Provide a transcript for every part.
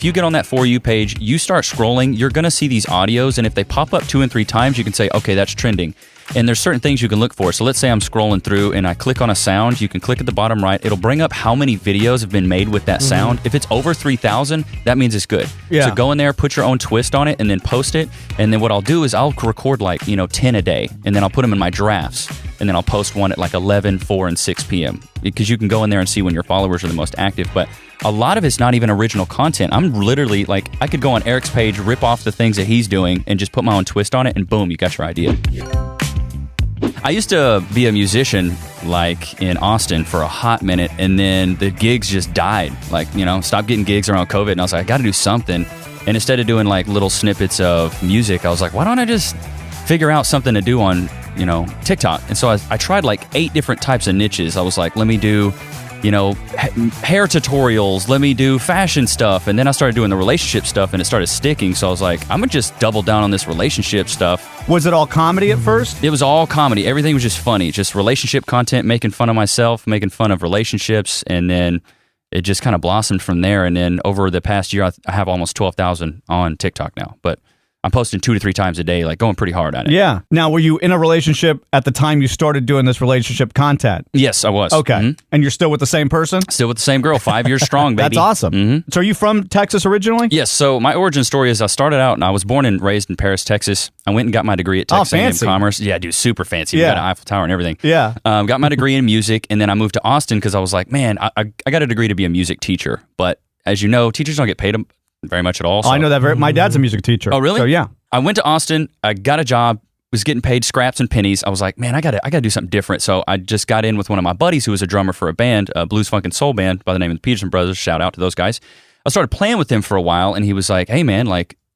If you get on that For You page, you start scrolling, you're going to see these audios, and if they pop up 2 and 3 times, you can say, okay, that's trending. And there's certain things you can look for. So let's say I'm scrolling through and I click on a sound. You can click at the bottom right. It'll bring up how many videos have been made with that sound. If it's over 3,000, that means it's good. Yeah. So go in there, put your own twist on it, and then post it. And then what I'll do is I'll record 10 a day, and then I'll put them in my drafts. And then I'll post one at 11, 4, and 6 p.m. Because you can go in there and see when your followers are the most active. But a lot of it's not even original content. I'm literally I could go on Eric's page, rip off the things that he's doing, and just put my own twist on it, and boom, you got your idea. I used to be a musician in Austin for a hot minute, and then the gigs just died. Stopped getting gigs around COVID, and I was like, I got to do something. And instead of doing little snippets of music, I was like, why don't I just figure out something to do on TikTok? And so I tried 8 different types of niches. I was like, let me do hair tutorials, let me do fashion stuff. And then I started doing the relationship stuff, and it started sticking. So I was like, I'm gonna just double down on this relationship stuff. Was it all comedy at first? It was all comedy. Everything was just funny, just relationship content, making fun of myself, making fun of relationships. And then it just kind of blossomed from there. And then over the past year, I have almost 12,000 on TikTok now. But I'm posting 2 to 3 times a day, going pretty hard at it. Yeah. Now, were you in a relationship at the time you started doing this relationship content? Yes, I was. Okay. Mm-hmm. And you're still with the same person? Still with the same girl, 5 years strong, baby. That's awesome. Mm-hmm. So are you from Texas originally? Yes. So my origin story is I started out, and I was born and raised in Paris, Texas. I went and got my degree at Texas A&M Commerce. Yeah, dude, super fancy. We got an Eiffel Tower and everything. Yeah. Got my degree in music, and then I moved to Austin because I was like, man, I got a degree to be a music teacher. But as you know, teachers don't get paid very much at all. So. I know that. My dad's a music teacher. Oh, really? So, yeah. I went to Austin. I got a job. Was getting paid scraps and pennies. I was like, man, I gotta do something different. So I just got in with one of my buddies who was a drummer for a band, a blues, funk, and soul band by the name of the Peterson Brothers. Shout out to those guys. I started playing with him for a while, and he was like, hey, man,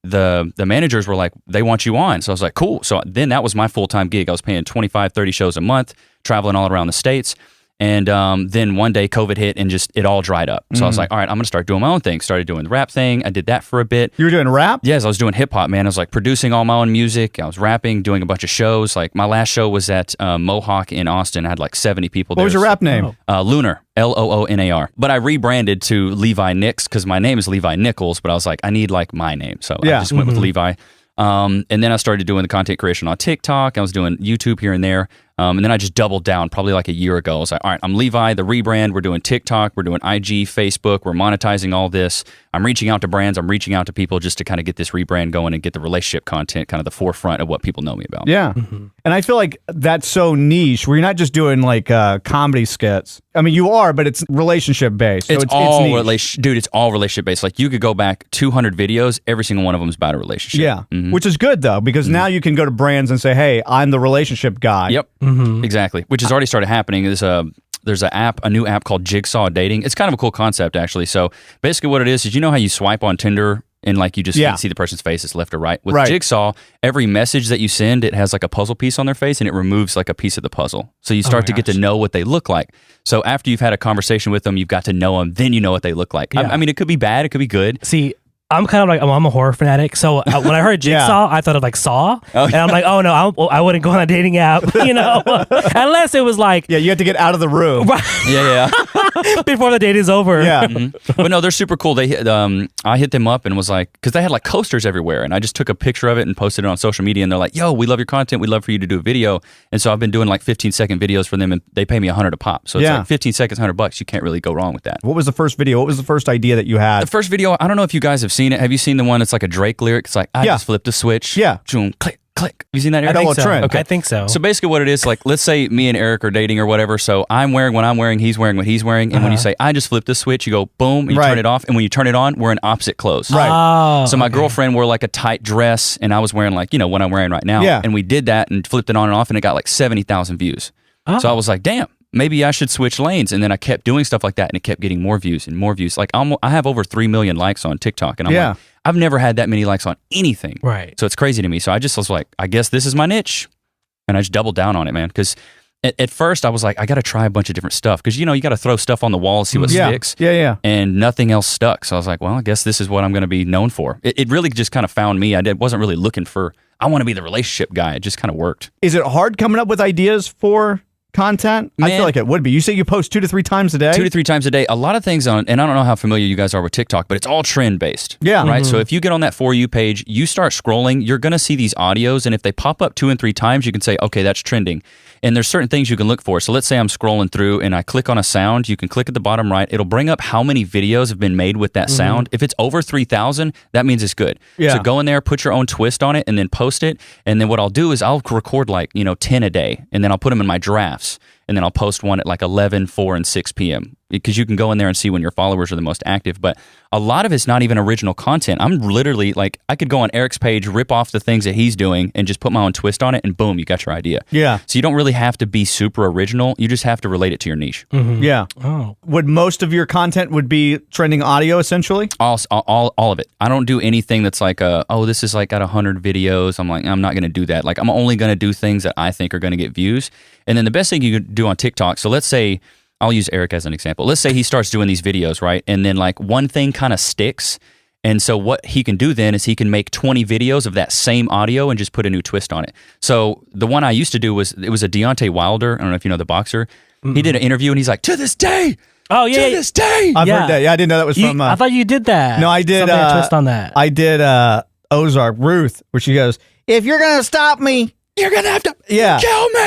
the managers were like, they want you on. So I was like, cool. So then that was my full-time gig. I was paying 25, 30 shows a month, traveling all around the States. And then one day COVID hit and just it all dried up. So I was like, all right, I'm going to start doing my own thing. Started doing the rap thing. I did that for a bit. You were doing rap? Yes, I was doing hip hop, man. I was producing all my own music. I was rapping, doing a bunch of shows. My last show was at Mohawk in Austin. I had 70 people there. What was your rap name? Lunar. Loonar. But I rebranded to Levi Nicks because my name is Levi Nichols, but I was like, I need my name. So I just went with Levi. And then I started doing the content creation on TikTok. I was doing YouTube here and there. And then I just doubled down probably a year ago. I was like, all right, I'm Levi, the rebrand. We're doing TikTok. We're doing IG, Facebook. We're monetizing all this. I'm reaching out to brands. I'm reaching out to people just to kind of get this rebrand going and get the relationship content kind of the forefront of what people know me about. Yeah. And I feel like that's so niche where you're not just doing comedy skits. I mean, you are, but it's relationship based. So it's all dude, it's all relationship based. You could go back 200 videos. Every single one of them is about a relationship. Yeah. Which is good though, because now you can go to brands and say, hey, I'm the relationship guy. Yep. Exactly. Which has already started happening. There's a new app called Jigsaw Dating. It's kind of a cool concept actually. So basically what it is you know how you swipe on Tinder and you just can't see the person's face, it's left or right. With Jigsaw, every message that you send, it has a puzzle piece on their face and it removes a piece of the puzzle. So you start to get to know what they look like. So after you've had a conversation with them, you've got to know them, then you know what they look like. I mean, it could be bad, it could be good. See, I'm kind of I'm a horror fanatic, so when I heard Jigsaw, I thought of Saw, and I'm like, oh no, I wouldn't go on a dating app, unless it was you have to get out of the room, yeah, before the date is over. Yeah, but no, they're super cool. They I hit them up and was like, because they had coasters everywhere, and I just took a picture of it and posted it on social media, and they're like, yo, we love your content, we'd love for you to do a video, and so I've been doing 15-second videos for them, and they pay me $100 a pop, so it's 15 seconds, $100. You can't really go wrong with that. What was the first video? What was the first idea that you had? The first video, I don't know if you guys have seen it. Have you seen the one that's a Drake lyric? It's I just flipped a switch. Yeah. Boom, click, click. Have you seen that? I think so. Trend. Okay. I think so. So basically what it is, let's say me and Eric are dating or whatever, so I'm wearing what I'm wearing, he's wearing what he's wearing, and when you say, I just flipped a switch, you go boom, and you turn it off, and when you turn it on, we're in opposite clothes. Right. Oh, so my girlfriend wore a tight dress, and I was wearing what I'm wearing right now. Yeah. And we did that and flipped it on and off, and it got 70,000 views. Oh. So I was like, damn. Maybe I should switch lanes. And then I kept doing stuff like that, and it kept getting more views and more views. I have over 3 million likes on TikTok, and I'm I've never had that many likes on anything. Right. So it's crazy to me. So I just was like, I guess this is my niche. And I just doubled down on it, man. Because at first I was like, I got to try a bunch of different stuff. Because, you got to throw stuff on the wall, see what sticks. Yeah. And nothing else stuck. So I was like, well, I guess this is what I'm going to be known for. It really just kind of found me. I wasn't really looking for, I want to be the relationship guy. It just kind of worked. Is it hard coming up with ideas for content? I Man. feel like it would be. You say you post 2 to 3 times a day? 2 to 3 times a day. A lot of things on, and I don't know how familiar you guys are with TikTok, but it's all trend based. Yeah. Right. So if you get on that For You page, you start scrolling, you're going to see these audios. And if they pop up 2 and 3 times, you can say, okay, that's trending. And there's certain things you can look for. So let's say I'm scrolling through and I click on a sound. You can click at the bottom right. It'll bring up how many videos have been made with that sound. If it's over 3,000, that means it's good. Yeah. So go in there, put your own twist on it, and then post it. And then what I'll do is I'll record 10 a day, and then I'll put them in my drafts. And then I'll post one at 11, 4, and 6 p.m. because you can go in there and see when your followers are the most active. But a lot of it's not even original content. I'm literally I could go on Eric's page, rip off the things that he's doing, and just put my own twist on it, and boom, you got your idea. Yeah. So you don't really have to be super original. You just have to relate it to your niche. Yeah. Oh. Would most of your content would be trending audio essentially? All of it. I don't do anything that's this is got 100 videos. I'm not going to do that. I'm only going to do things that I think are going to get views. And then the best thing you could do on TikTok, so let's say, I'll use Eric as an example. Let's say he starts doing these videos, right? And then one thing kind of sticks. And so what he can do then is he can make 20 videos of that same audio and just put a new twist on it. So the one I used to do was a Deontay Wilder. I don't know if you know the boxer. He did an interview and he's like, to this day. Oh, yeah. To this day. I've heard that. Yeah, I didn't know that was from... I thought you did that. No, I did... Something a twist on that. I did Ozark, Ruth, where she goes, if you're going to stop me... You're going to have to Yeah. kill me.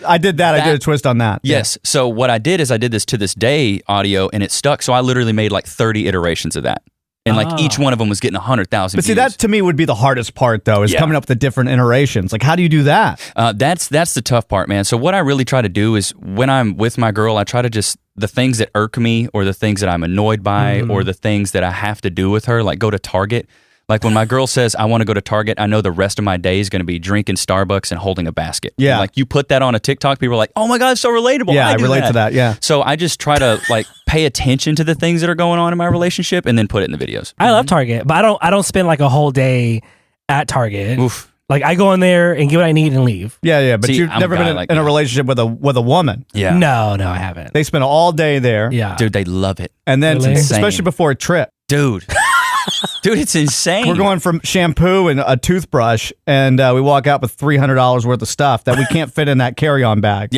I did that. I did a twist on that. Yes. So what I did is I did this to this day audio and it stuck. So I literally made 30 iterations of that. And each one of them was getting 100,000 But see, views. that to me would be the hardest part, though, is coming up with the different iterations. How do you do that? That's the tough part, man. So what I really try to do is when I'm with my girl, I try to just, the things that irk me or the things that I'm annoyed by or the things that I have to do with her, go to Target. When my girl says, I want to go to Target, I know the rest of my day is going to be drinking Starbucks and holding a basket. Yeah. And, you put that on a TikTok, people are like, oh my God, it's so relatable. Yeah, I do relate to that, yeah. So I just try to pay attention to the things that are going on in my relationship and then put it in the videos. I love Target, but I don't spend a whole day at Target. Oof. I go in there and get what I need and leave. Yeah, but See, you've I'm never a guy been like in a that. relationship with a woman. Yeah. No, I haven't. They spend all day there. Yeah. Dude, they love it. And then, Really? especially before a trip. Dude. Dude, it's insane. We're going from shampoo and a toothbrush, and we walk out with $300 worth of stuff that we can't fit in that carry-on bag.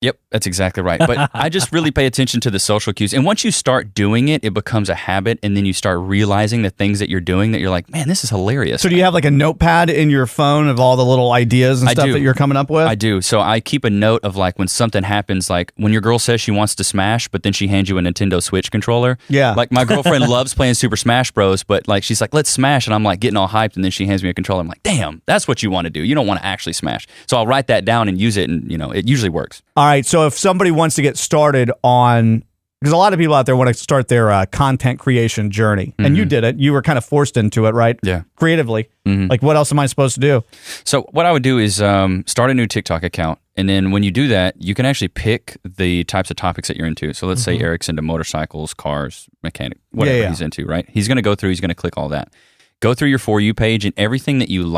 Yep, that's exactly right. But I just really pay attention to the social cues. And once you start doing it, it becomes a habit. And then you start realizing the things that you're doing that you're like, man, this is hilarious. So do you have a notepad in your phone of all the little ideas and I stuff do. that you're coming up with? I do. So I keep a note of when something happens, when your girl says she wants to smash, but then she hands you a Nintendo Switch controller. Yeah. My girlfriend loves playing Super Smash Bros, but she's like, let's smash. And I'm getting all hyped. And then she hands me a controller. I'm like, damn, that's what you want to do. You don't want to actually smash. So I'll write that down and use it. And, it usually works. All right, so if somebody wants to get started on, because a lot of people out there want to start their content creation journey, and you did it. You were kind of forced into it, right? Yeah. Creatively. What else am I supposed to do? So what I would do is start a new TikTok account. And then when you do that, you can actually pick the types of topics that you're into. So let's say Eric's into motorcycles, cars, mechanic, whatever he's into, right? He's going to go through, he's going to click all that. Go through your For You page and everything that you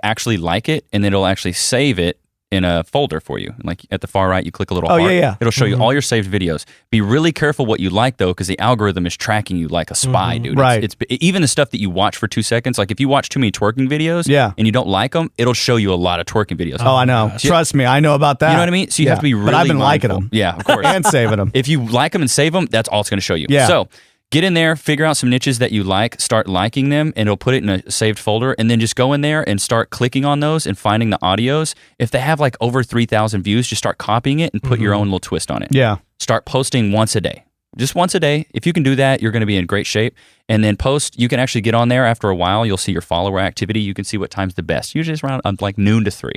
actually like it, and then it'll actually save it in a folder for you. At the far right, you click a little heart. Yeah. It'll show you all your saved videos. Be really careful what you like, though, because the algorithm is tracking you like a spy, dude. Right. It's even the stuff that you watch for 2 seconds. If you watch too many twerking videos and you don't like them, it'll show you a lot of twerking videos. Oh, I know. Trust me, I know about that. You know what I mean? So you have to be really But I've been liking mindful. them. Yeah, of course. And saving them. If you like them and save them, that's all it's going to show you. Yeah. So get in there, figure out some niches that you like, start liking them, and it'll put it in a saved folder. And then just go in there and start clicking on those and finding the audios. If they have over 3,000 views, just start copying it and put your own little twist on it. Yeah. Start posting once a day. Just once a day. If you can do that, you're going to be in great shape. And then post, you can actually get on there after a while. You'll see your follower activity. You can see what time's the best. Usually it's around noon to 3.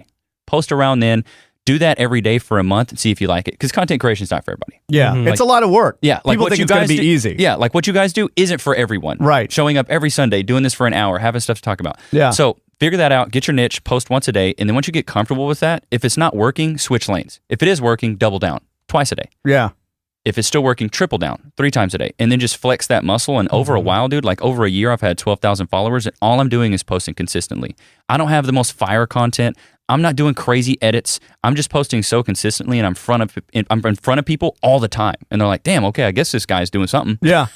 Post around then. Do that every day for a month and see if you like it. Because content creation is not for everybody. Yeah. It's a lot of work. Yeah. People what think you it's going guys to be do, easy. Yeah. What you guys do isn't for everyone. Right. Showing up every Sunday, doing this for an hour, having stuff to talk about. Yeah. So figure that out, get your niche, post once a day. And then once you get comfortable with that, if it's not working, switch lanes. If it is working, double down twice a day. Yeah. If it's still working, triple down 3 times a day. And then just flex that muscle. And over a while, dude, over a year, I've had 12,000 followers. And all I'm doing is posting consistently. I don't have the most fire content. I'm not doing crazy edits. I'm just posting so consistently, and I'm in front of people all the time, and they're like, "Damn, okay, I guess this guy's doing something." Yeah.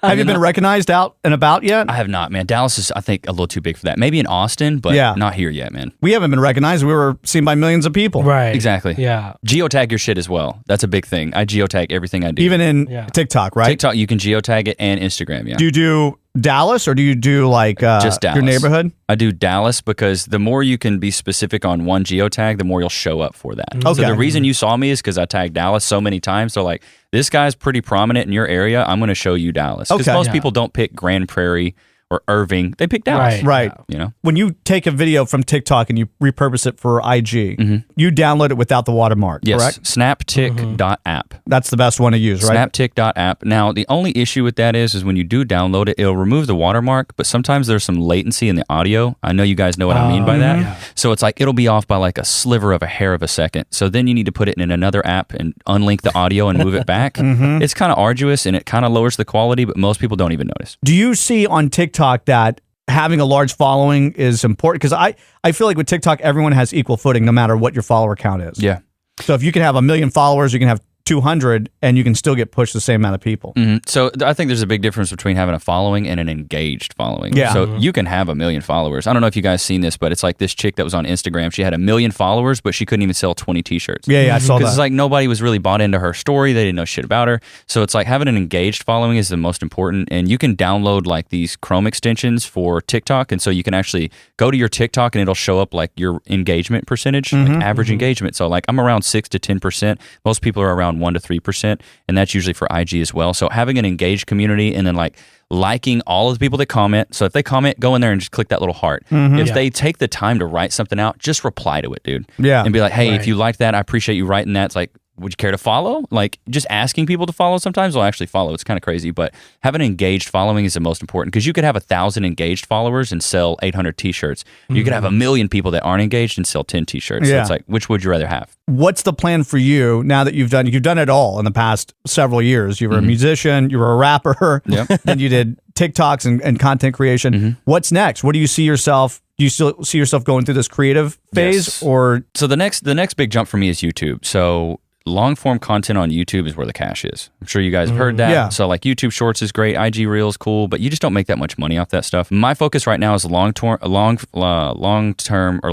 Have you been recognized out and about yet? I have not, man. Dallas is, I think, a little too big for that. Maybe in Austin, but not here yet, man. We haven't been recognized. We were seen by millions of people. Right. Exactly. Yeah. Geotag your shit as well. That's a big thing. I geotag everything I do. Even in TikTok, right? TikTok, you can geotag it, and Instagram, yeah. Do you do Dallas or do you do like just Dallas. your neighborhood? I do Dallas because the more you can be specific on one geotag, the more you'll show up for that. Okay. So the reason you saw me is because I tagged Dallas so many times. So like, this guy's pretty prominent in your area. I'm going to show you Dallas. Because most people don't pick Grand Prairie or Irving. They pick Dallas. Right. You know? When you take a video from TikTok and you repurpose it for IG, you download it without the watermark, correct? Snaptic.app. That's the best one to use, right? Snaptic.app. Now, the only issue with that is when you do download it, it'll remove the watermark, but sometimes there's some latency in the audio. I know you guys know what I mean by that. Yeah. So it's like, it'll be off by like a sliver of a hair of a second. So then you need to put it in another app and unlink the audio and move it back. It's kind of arduous and it kind of lowers the quality, but most people don't even notice. Do you see on TikTok that having a large following is important? Because I feel like with TikTok, everyone has equal footing no matter what your follower count is. Yeah. So if you can have 1 million followers, you can have 200 and you can still get pushed the same amount of people. So I think there's a big difference between having a following and an engaged following. Yeah. So you can have 1 million followers. I don't know if you guys seen this, but it's like this chick that was on Instagram. She had 1 million followers, but she couldn't even sell 20 t-shirts. Yeah, I saw that. Because it's like nobody was really bought into her story. They didn't know shit about her. So it's like having an engaged following is the most important. And you can download like these Chrome extensions for TikTok. And so you can actually go to your TikTok and it'll show up like your engagement percentage, like average engagement. So like I'm around 6 to 10%. Most people are around 1 to 3%. And that's usually for IG as well. So having an engaged community and then like liking all of the people that comment. So if they comment, go in there and just click that little heart. If they take the time to write something out, just reply to it, dude. Yeah. And be like, hey, if you like that, I appreciate you writing that. It's like, would you care to follow? Like just asking people to follow sometimes will actually follow. It's kind of crazy, but having an engaged following is the most important because you could have 1,000 engaged followers and sell 800 t-shirts. You could have 1 million people that aren't engaged and sell 10 t-shirts. So it's like, which would you rather have? What's the plan for you now that you've done it all in the past several years? You were a musician, you were a rapper, then you did TikToks and content creation. What's next? What do you see yourself? Do you still see yourself going through this creative phase or? So the next big jump for me is YouTube. So long form content on YouTube is where the cash is. I'm sure you guys have heard that. Yeah. So like YouTube Shorts is great, IG Reels cool, but you just don't make that much money off that stuff. My focus right now is long term or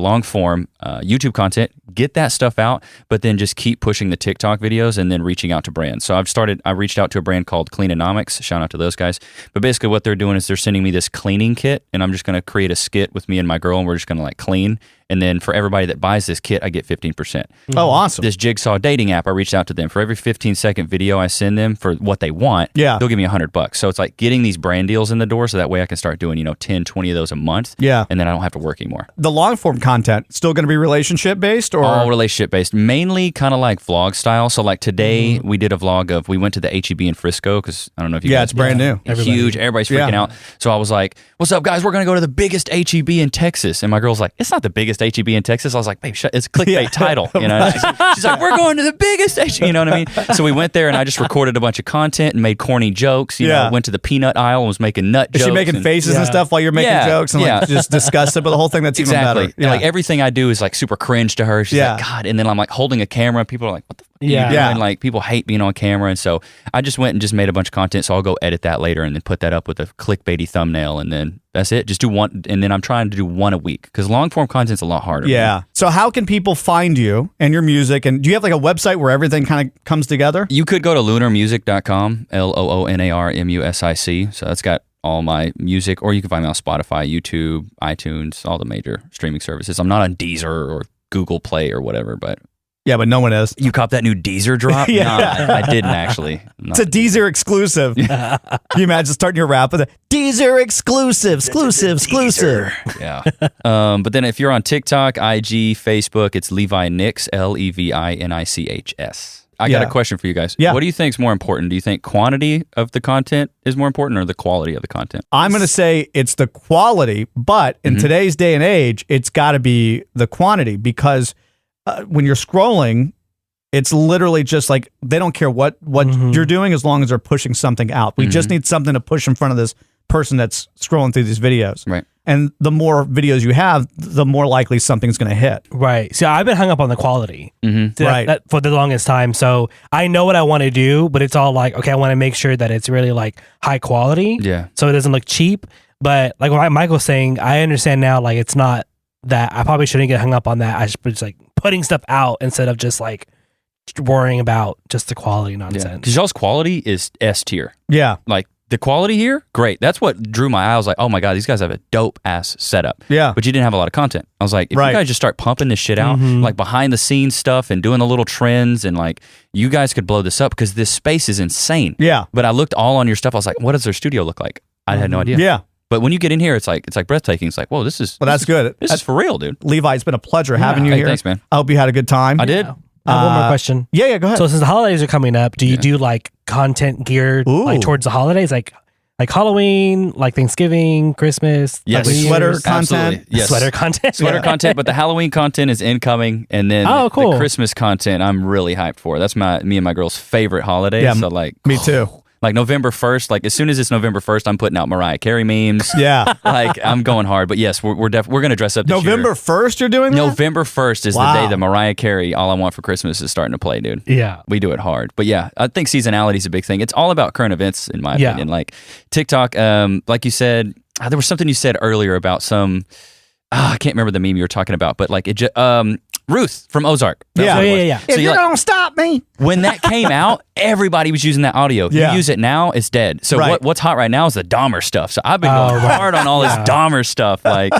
long form YouTube content. Get that stuff out, but then just keep pushing the TikTok videos and then reaching out to brands. So I reached out to a brand called Cleanomics. Shout out to those guys. But basically what they're doing is they're sending me this cleaning kit, and I'm just going to create a skit with me and my girl, and we're just going to like clean. And then for everybody that buys this kit, I get 15%. Oh, awesome. This Jigsaw dating app, I reached out to them. For every 15-second video I send them for what they want, they'll give me $100. So it's like getting these brand deals in the door so that way I can start doing, 10, 20 of those a month. Yeah. And then I don't have to work anymore. The long form content, still going to be relationship based or? All relationship based, mainly kind of like vlog style. So like today we did a vlog of, we went to the HEB in Frisco because I don't know if you guys. It's brand new. Huge. Everybody's freaking out. So I was like, what's up guys? We're going to go to the biggest HEB in Texas. And my girl's like, it's not the biggest HEB in Texas. I was like, babe, it's a clickbait title. She's like, we're going to the biggest HEB. You know what I mean? So we went there and I just recorded a bunch of content and made corny jokes. You know, went to the peanut aisle and was making nut jokes. Is she making faces and stuff while you're making jokes and like just disgusted, but the whole thing that's even better. Yeah. Like everything I do is like super cringe to her. She's like, God. And then I'm like holding a camera. People are like, what the fuck are you doing? Like people hate being on camera. And so I just went and just made a bunch of content. So I'll go edit that later and then put that up with a clickbaity thumbnail. And then that's it. Just do one. And then I'm trying to do one a week because long form content's a lot harder. Yeah. So how can people find you and your music? And do you have like a website where everything kind of comes together? You could go to loonarmusic.com, LOONARMUSIC. So that's got all my music, or you can find me on Spotify, YouTube, iTunes, all the major streaming services. I'm not on Deezer or Google Play or whatever, but yeah, but no one is. You cop that new Deezer drop? Nah, I didn't actually. It's a Deezer exclusive. Can you imagine starting your rap with a Deezer exclusive. Yeah. But then if you're on TikTok, IG, Facebook, it's Levi Nix, LEVINICHS. I got a question for you guys. Yeah. What do you think is more important? Do you think quantity of the content is more important or the quality of the content? I'm going to say it's the quality, but in today's day and age, it's got to be the quantity because when you're scrolling, it's literally just like they don't care what you're doing as long as they're pushing something out. We just need something to push in front of this person that's scrolling through these videos. Right. and the more videos you have, the more likely something's going to hit. Right. So I've been hung up on the quality Right. that for the longest time. So I know what I want to do, but it's all like, okay, I want to make sure that it's really like high quality. Yeah. So it doesn't look cheap. But like what Michael's saying, I understand now, like it's not that I probably shouldn't get hung up on that. I should be just like putting stuff out instead of just like worrying about just the quality nonsense. Because y'all's quality is S tier. Yeah. Like the quality here, great. That's what drew my eye. I was like, oh my God, these guys have a dope ass setup. Yeah. But you didn't have a lot of content. I was like, if Right. you guys just start pumping this shit out, like behind the scenes stuff and doing the little trends, and like you guys could blow this up because this space is insane. Yeah. But I looked all on your stuff. I was like, what does their studio look like? I had no idea. Yeah. But when you get in here, it's like breathtaking. It's like, whoa, this is That's good. This is for real, dude. Levi, it's been a pleasure having you Hey, here. thanks, man. I hope you had a good time. I did. I have one more question. Yeah, go ahead. So since the holidays are coming up, do you do like content geared like Ooh. towards the holidays, like Halloween, like Thanksgiving, Christmas, Yes. like New Sweater Year's? content? Absolutely. Yes. Sweater content, Sweater content, but the Halloween content is incoming, and then Oh, cool. the Christmas content I'm really hyped for. That's me and my girl's favorite holiday. Yeah, so like me too. Like November 1st, like as soon as it's November 1st, I'm putting out Mariah Carey memes. Yeah. Like I'm going hard. But yes, we're going to dress up this November year. 1st you're doing that? November 1st is the Wow. day that Mariah Carey, All I Want for Christmas, is starting to play, dude. Yeah. We do it hard. But yeah, I think seasonality is a big thing. It's all about current events, in my Yeah. opinion. Like TikTok, like you said, there was something you said earlier about some, I can't remember the meme you were talking about, but like it just, Ruth from Ozark. That's Yeah. what it Yeah, was. yeah, yeah. If So you're like, going to stop me. when that came out, everybody was using that audio. Yeah. You use it now, it's dead. So Right. what's hot right now is the Dahmer stuff. So I've been Oh, going right. hard on all this Dahmer stuff, like,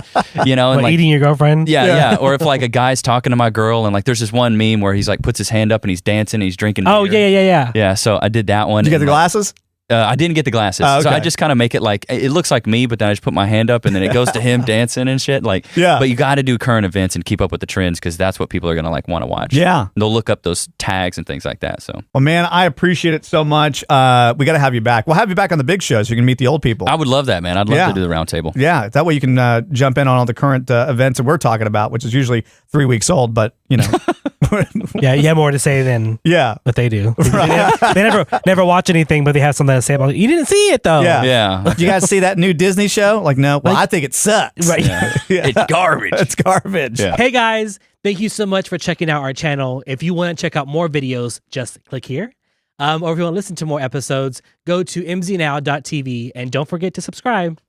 you know, and What, like eating your girlfriend? yeah. Or if like a guy's talking to my girl, and like there's this one meme where he's like puts his hand up and he's dancing and he's drinking Oh, beer. yeah. Yeah, so I did that one. Did you get and, the like, glasses? I didn't get the glasses. Oh, So okay. I just kind of make it like, it looks like me, but then I just put my hand up and then it goes to him dancing and shit. Like, Yeah. But you got to do current events and keep up with the trends because that's what people are going to like want to watch. Yeah. They'll look up those tags and things like that. So Well, man, I appreciate it so much. We got to have you back. We'll have you back on the big show so you can meet the old people. I would love that, man. I'd love Yeah. to do the round table. Yeah, that way you can jump in on all the current events that we're talking about, which is usually 3 weeks old, but you know. Yeah, you have more to say than Yeah. what they do. They never watch anything, but they have something to say about it. You didn't see it though. Yeah. Yeah. Did you guys see that new Disney show? Like, no. Well, I think it sucks. Right. Yeah. It's garbage. It's garbage. Yeah. Hey guys, thank you so much for checking out our channel. If you want to check out more videos, just click here. Or if you want to listen to more episodes, go to mznow.tv and don't forget to subscribe.